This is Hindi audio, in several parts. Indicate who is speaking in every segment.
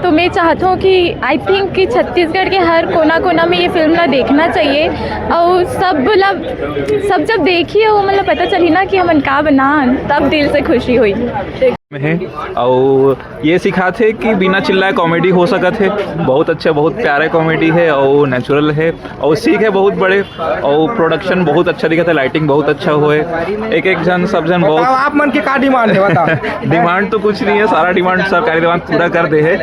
Speaker 1: तो मैं चाहता हूँ कि आई थिंक कि छत्तीसगढ़ के हर कोना कोना में ये फिल्म ना देखना चाहिए और सब जब देखिए वो मतलब पता चली ना कि हमन का बना तब दिल से खुशी हुई
Speaker 2: है। और ये सिखाते कि बिना चिल्लाए कॉमेडी हो सकत है। बहुत अच्छा, बहुत प्यारा कॉमेडी है और नेचुरल है और सीख है बहुत बड़े और प्रोडक्शन बहुत अच्छा दिखा था, लाइटिंग बहुत अच्छा हुए। एक जन सब जन बहुत
Speaker 3: आप मन के का डिमांड है बताओ।
Speaker 2: डिमांड तो कुछ नहीं है, सारा डिमांड सरकारी डिमांड पूरा कर दे है।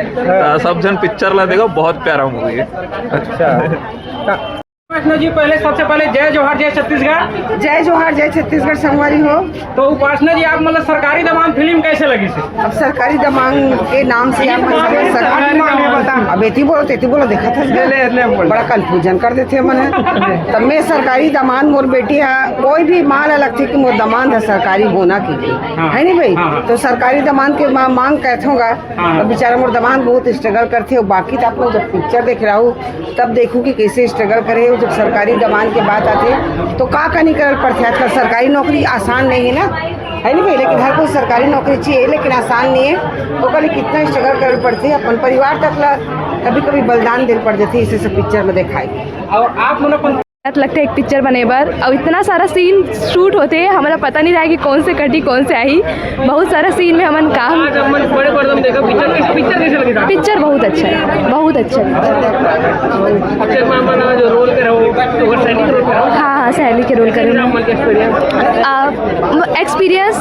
Speaker 2: सब जन पिक्चर ला देखो, बहुत प्यारा मूवी है।
Speaker 3: अच्छा उपासना जी, पहले सबसे पहले जय जोहार जय छत्तीसगढ़।
Speaker 4: जय जोहार जय छत्तीसगढ़ संगवारी हो।
Speaker 3: तो उपासना जी, आप मतलब सरकारी दमांग फिल्म कैसे लगी से?
Speaker 4: अब सरकारी दमांग के नाम से आप अब एती बोलो देखा था बड़ा कंफ्यूजन कर देते मैंने। तब मैं सरकारी दमांग मोर बेटी है, कोई भी माल अलग थी कि मोर दमांग है सरकारी होना की है नहीं भाई। तो सरकारी दमांग के मांग कहते होगा, तो बेचारा मोर दमांग बहुत स्ट्रगल करते हो। बाकी तो आप लोग जब पिक्चर देख रहा हूँ तब देखूँ कि कैसे स्ट्रगल करे। जब सरकारी दमान की बात आती तो का नहीं करल पड़ते। आजकल सरकारी नौकरी आसान नहीं है ना, है नहीं भाई। लेकिन हर कोई सरकारी नौकरी चाहिए, लेकिन आसान नहीं है। तो कल कितना स्ट्रगल करल पड़ती है, अपन परिवार तक ला कभी कभी बलिदान देना पड़ जाती है। इसे सब पिक्चर में दिखाई।
Speaker 3: और आप लोग
Speaker 1: लगता है एक पिक्चर बने बार और इतना सारा सीन शूट होते हैं, हमारा पता नहीं रहा कि कौन से कटी कौन से आई। बहुत सारा सीन में हमन काम
Speaker 3: बड़े पर्दे में देखा पिक्चर कैसे लगी?
Speaker 1: पिक्चर बहुत अच्छा है, बहुत अच्छा
Speaker 3: जो रोल कर
Speaker 1: हाँ सैली के रोल करे। एक्सपीरियंस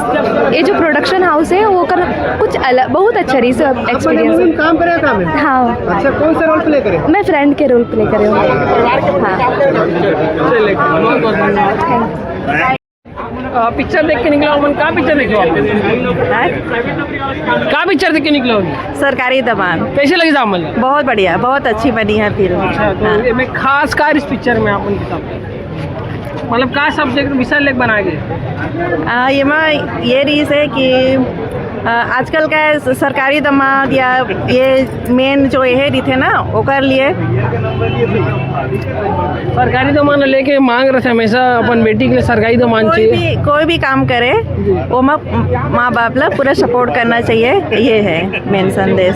Speaker 1: ये जो प्रोडक्शन हाउस है वो कर कुछ अलग बहुत अच्छा रही सब एक्सपीरियंस।
Speaker 3: काम करे काम है।
Speaker 1: हाँ
Speaker 3: अच्छा, कौन सा रोल प्ले करे?
Speaker 1: मैं फ्रेंड के रोल प्ले करे हूँ। हाँ
Speaker 3: पिक्चर देख के निकला मन का पिक्चर देखो का पिक्चर देख के निकलो?
Speaker 4: सरकारी दमान
Speaker 3: कैसे लगी जामल?
Speaker 4: बहुत बढ़िया, बहुत अच्छी बनी है फिल्म।
Speaker 3: अच्छा, तो मैं खास कार इस पिक्चर में अपन मतलब का सब्जेक्ट विषय लेकर बनाए गए?
Speaker 4: ये रीज़ है कि आजकल का सरकारी दमाद या ये मेन जो ये रीत है ना ओकर लिए
Speaker 3: सरकारी दमान लेके मांग रहे थे हमेशा अपन बेटी के लिए सरकारी दमान चाहिए।
Speaker 4: कोई भी काम करे वो माँ बाप ला पूरा सपोर्ट करना चाहिए, ये है मेन संदेश।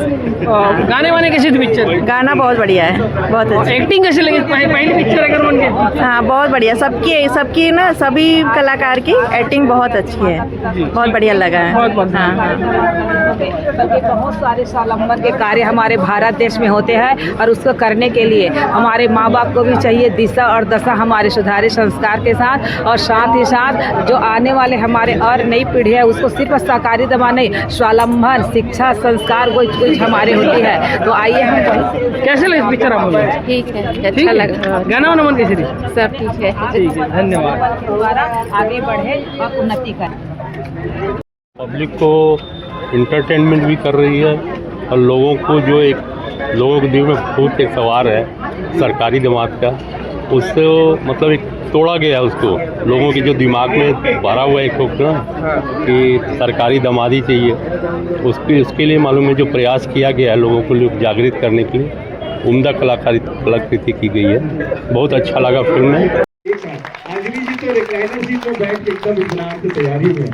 Speaker 3: गाने वाने कैसे थे पिक्चर?
Speaker 4: गाना बहुत बढ़िया है, बहुत अच्छा।
Speaker 3: एक्टिंग कैसे लगी? पहली पिक्चर अगर मन के
Speaker 4: हाँ बहुत बढ़िया, सबकी ना सभी कलाकार की एक्टिंग बहुत अच्छी है, बहुत बढ़िया लगा है। हाँ
Speaker 5: बहुत सारे सालंबर के कार्य हमारे भारत देश में होते हैं और उसको करने के लिए हमारे माँ बाप को भी चाहिए दिशा और दशा हमारे सुधारे संस्कार के साथ, और साथ ही साथ जो आने वाले हमारे और नई पीढ़ी है उसको सिर्फ सरकारी दमा नहीं, स्वावलंबन शिक्षा संस्कार कुछ हमारे होती है। तो आइए हम
Speaker 3: कैसे लगे पिक्चर? आप
Speaker 1: ठीक है, अच्छा लगा।
Speaker 3: गाना वाना मन कैसे?
Speaker 1: सब ठीक है।
Speaker 3: ठीक है, धन्यवाद।
Speaker 5: द्वारा आगे बढ़े और उन्नति करें।
Speaker 6: पब्लिक को इंटरटेनमेंट भी कर रही है और लोगों को लोगों के दिल में बहुत एक सवार है सरकारी दमाद का, उससे मतलब एक तोड़ा गया उसको। लोगों के जो दिमाग में भरा हुआ एक ना कि सरकारी दमादी चाहिए, उसके लिए मालूम है जो प्रयास किया गया है लोगों को जागृत करने के लिए, उम्दा कलाकृति की गई है। बहुत अच्छा लगा फिल्म में।
Speaker 7: अंजलि जी तो रिक्लाइनर सीट में बैठ के एकदम इत्मीनान की तैयारी में